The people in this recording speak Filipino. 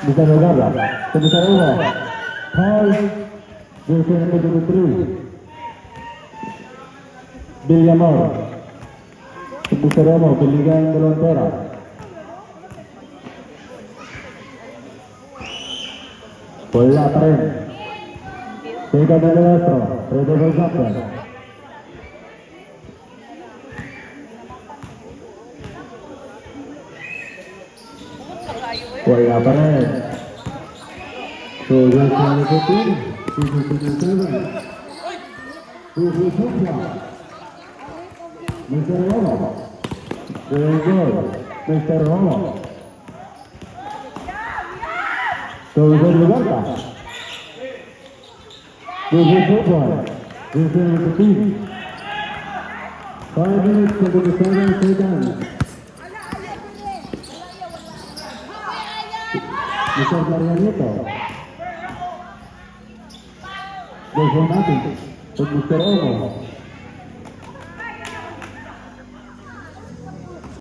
Bisa Nogara, Sebisa Uno, Paul, jersey number 23, Villamor, Sebisa Romo, Biligan Delantera, bola tren, Sega de Castro, Fredo Verstappen, bola tren, Sudah selesai, Mr. Romo, very good, Mr. Romo. Sudah Lugarta, Sudah Football, Sudah Team. 5 minutes to the 7 seconds. Mr. Marianito. Desde Mati, Mr. Romo.